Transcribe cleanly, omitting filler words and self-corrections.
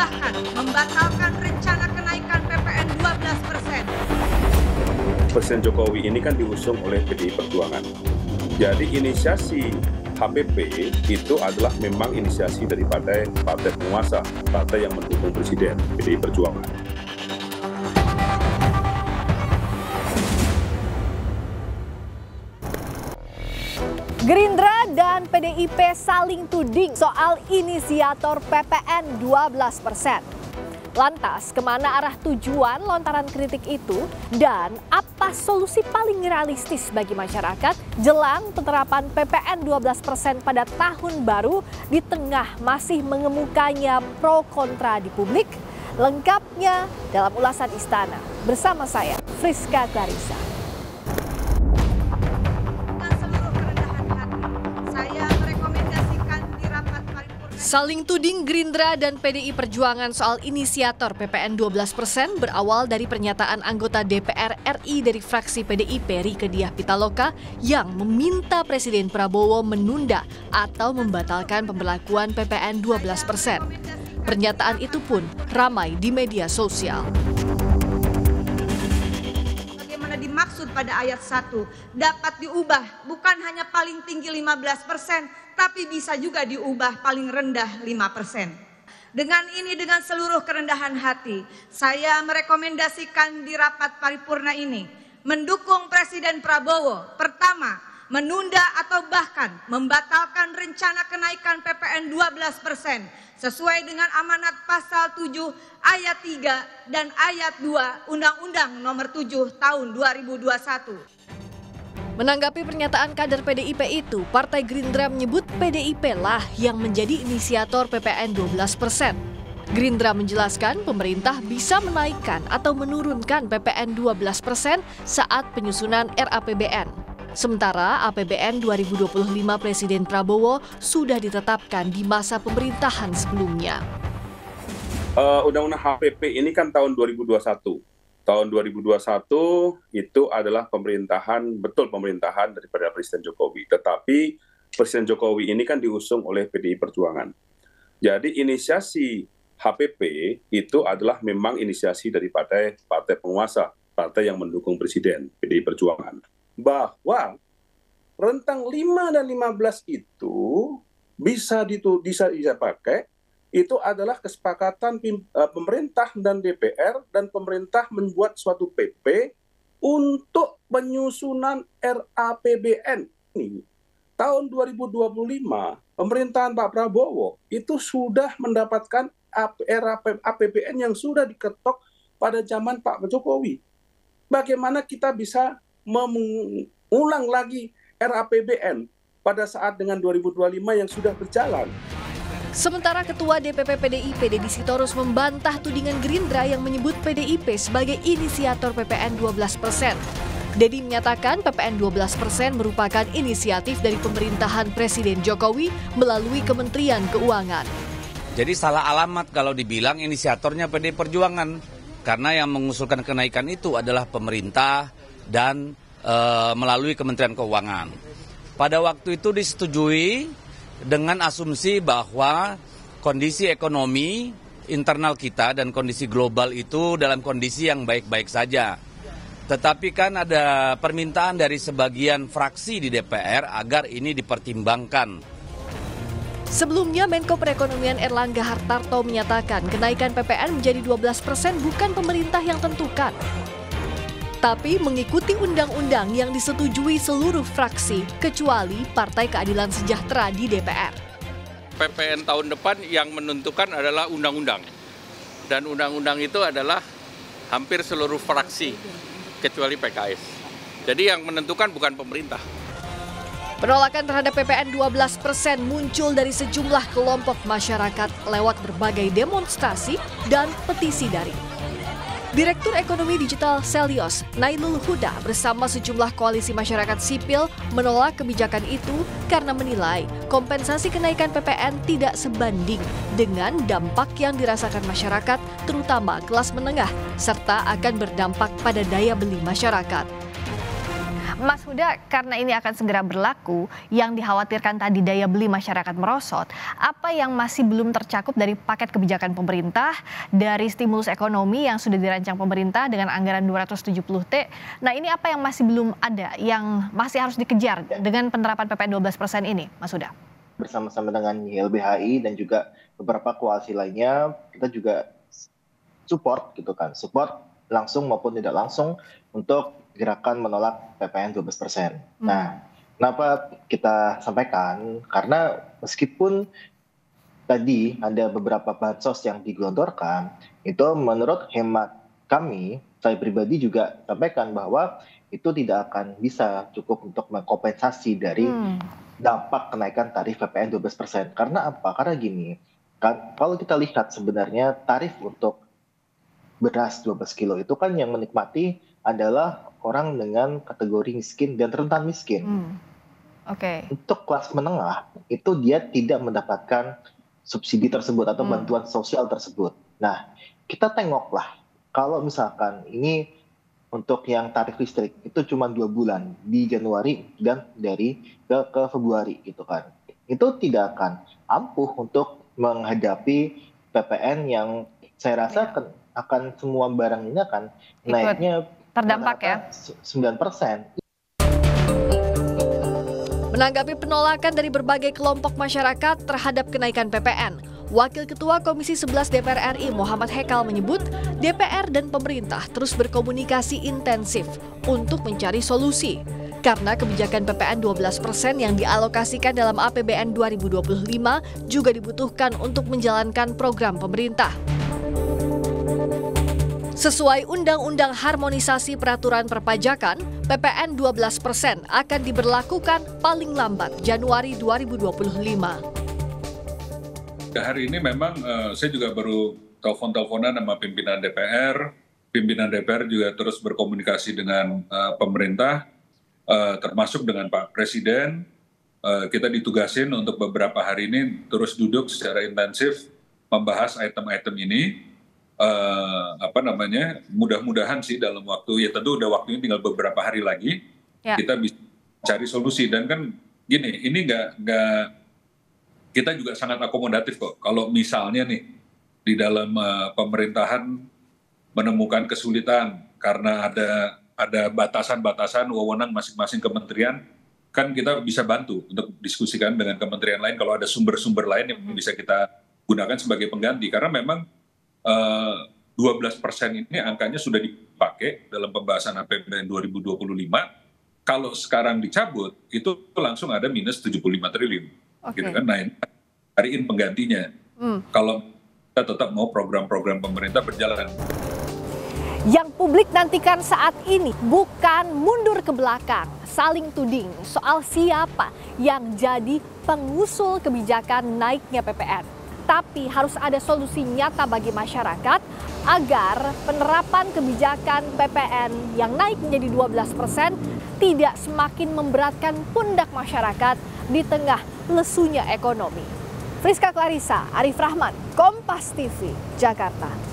bahkan membatalkan rencana kenaikan PPN 12%. Presiden Jokowi ini kan diusung oleh PDI Perjuangan. Jadi inisiasi HPP itu adalah memang inisiasi daripada partai penguasa, partai yang mendukung Presiden, PDI Perjuangan. Gerindra dan PDIP saling tuding soal inisiator PPN 12%. Lantas, kemana arah tujuan lontaran kritik itu dan apa solusi paling realistis bagi masyarakat jelang penerapan PPN 12% pada tahun baru di tengah masih mengemukanya pro kontra di publik? Lengkapnya dalam ulasan Istana bersama saya, Friska Clarissa. Saling tuding Gerindra dan PDI Perjuangan soal inisiator PPN 12% berawal dari pernyataan anggota DPR RI dari fraksi PDIP Rieke Diah Pitaloka yang meminta Presiden Prabowo menunda atau membatalkan pemberlakuan PPN 12%. Pernyataan itu pun ramai di media sosial. Bagaimana dimaksud pada ayat 1 dapat diubah bukan hanya paling tinggi 15%, tapi bisa juga diubah paling rendah 5%. Dengan ini, dengan seluruh kerendahan hati, saya merekomendasikan di rapat paripurna ini mendukung Presiden Prabowo. Pertama, menunda atau bahkan membatalkan rencana kenaikan PPN 12% sesuai dengan amanat pasal 7 ayat 3 dan ayat 2 Undang-Undang Nomor 7 Tahun 2021. Menanggapi pernyataan kader PDIP itu, Partai Gerindra menyebut PDIP lah yang menjadi inisiator PPN 12%. Gerindra menjelaskan pemerintah bisa menaikkan atau menurunkan PPN 12% saat penyusunan RAPBN. Sementara APBN 2025 Presiden Prabowo sudah ditetapkan di masa pemerintahan sebelumnya. Undang-undang HPP ini kan tahun 2021. Tahun 2021 itu adalah pemerintahan daripada Presiden Jokowi. Tetapi Presiden Jokowi ini kan diusung oleh PDI Perjuangan. Jadi inisiasi HPP itu adalah memang inisiasi daripada partai penguasa, partai yang mendukung Presiden, PDI Perjuangan. Bahwa rentang 5 dan 15 itu bisa dipakai. Itu adalah kesepakatan pemerintah dan DPR dan pemerintah membuat suatu PP untuk penyusunan RAPBN ini. Tahun 2025, pemerintahan Pak Prabowo itu sudah mendapatkan APBN yang sudah diketok pada zaman Pak Jokowi. Bagaimana kita bisa mengulang lagi RAPBN pada saat dengan 2025 yang sudah berjalan? Sementara Ketua DPP PDIP Deddy Sitorus membantah tudingan Gerindra yang menyebut PDIP sebagai inisiator PPN 12%. Deddy menyatakan PPN 12% merupakan inisiatif dari pemerintahan Presiden Jokowi melalui Kementerian Keuangan. Jadi salah alamat kalau dibilang inisiatornya PDI Perjuangan. Karena yang mengusulkan kenaikan itu adalah pemerintah dan melalui Kementerian Keuangan. Pada waktu itu disetujui dengan asumsi bahwa kondisi ekonomi internal kita dan kondisi global itu dalam kondisi yang baik-baik saja. Tetapi kan ada permintaan dari sebagian fraksi di DPR agar ini dipertimbangkan. Sebelumnya Menko Perekonomian Erlangga Hartarto menyatakan kenaikan PPN menjadi 12% bukan pemerintah yang tentukan, tapi mengikuti undang-undang yang disetujui seluruh fraksi, kecuali Partai Keadilan Sejahtera di DPR. PPN tahun depan yang menentukan adalah undang-undang. Dan undang-undang itu adalah hampir seluruh fraksi, kecuali PKS. Jadi yang menentukan bukan pemerintah. Penolakan terhadap PPN 12% muncul dari sejumlah kelompok masyarakat lewat berbagai demonstrasi dan petisi daring. Direktur Ekonomi Digital Selios, Nailul Huda bersama sejumlah koalisi masyarakat sipil menolak kebijakan itu karena menilai kompensasi kenaikan PPN tidak sebanding dengan dampak yang dirasakan masyarakat, terutama kelas menengah, serta akan berdampak pada daya beli masyarakat. Mas Huda, karena ini akan segera berlaku, yang dikhawatirkan tadi daya beli masyarakat merosot, apa yang masih belum tercakup dari paket kebijakan pemerintah, dari stimulus ekonomi yang sudah dirancang pemerintah dengan anggaran 270T. Nah, ini apa yang masih belum ada, yang masih harus dikejar dengan penerapan PPN 12% ini, Mas Huda? Bersama-sama dengan YLBHI dan juga beberapa koalisi lainnya, kita juga support gitu kan, support langsung maupun tidak langsung untuk gerakan menolak PPN 12%. Nah, kenapa kita sampaikan? Karena meskipun tadi ada beberapa bansos yang digelontorkan, itu menurut hemat kami, saya pribadi juga sampaikan bahwa itu tidak akan bisa cukup untuk mengkompensasi dari dampak kenaikan tarif PPN 12%. Karena apa? Karena gini, kan, kalau kita lihat sebenarnya tarif untuk beras 12 kilo itu kan yang menikmati adalah orang dengan kategori miskin dan rentan miskin. Untuk kelas menengah itu dia tidak mendapatkan subsidi tersebut atau bantuan sosial tersebut. Nah, kita tengoklah kalau misalkan ini untuk yang tarif listrik itu cuma 2 bulan di Januari dan dari ke Februari gitu kan. Itu tidak akan ampuh untuk menghadapi PPN yang saya rasa akan semua barang ini akan naiknya terdampak ya 9%. Menanggapi penolakan dari berbagai kelompok masyarakat terhadap kenaikan PPN, Wakil Ketua Komisi 11 DPR RI Muhammad Hekal menyebut DPR dan pemerintah terus berkomunikasi intensif untuk mencari solusi. Karena kebijakan PPN 12% yang dialokasikan dalam APBN 2025 juga dibutuhkan untuk menjalankan program pemerintah. Sesuai Undang-Undang Harmonisasi Peraturan Perpajakan, PPN 12% akan diberlakukan paling lambat Januari 2025. Hari ini memang saya juga baru telepon-teleponan sama pimpinan DPR. Pimpinan DPR juga terus berkomunikasi dengan pemerintah, termasuk dengan Pak Presiden. Kita ditugasin untuk beberapa hari ini terus duduk secara intensif membahas item-item ini. Mudah-mudahan sih dalam waktu, ya tentu udah waktunya tinggal beberapa hari lagi, kita bisa cari solusi. Dan kan gini, ini kita juga sangat akomodatif kok. Kalau misalnya nih di dalam pemerintahan menemukan kesulitan karena ada batasan-batasan wewenang masing-masing kementerian, kan kita bisa bantu untuk diskusikan dengan kementerian lain kalau ada sumber-sumber lain yang bisa kita gunakan sebagai pengganti. Karena memang 12% ini angkanya sudah dipakai dalam pembahasan APBN 2025. Kalau sekarang dicabut, itu langsung ada minus 75 triliun. Gitu kan? Nah, cariin penggantinya. Kalau kita tetap mau program-program pemerintah berjalan. Yang publik nantikan saat ini bukan mundur ke belakang, saling tuding soal siapa yang jadi pengusul kebijakan naiknya PPN. Tapi harus ada solusi nyata bagi masyarakat agar penerapan kebijakan PPN yang naik menjadi 12% tidak semakin memberatkan pundak masyarakat di tengah lesunya ekonomi. Friska Clarissa, Arif Rahman, Kompas TV, Jakarta.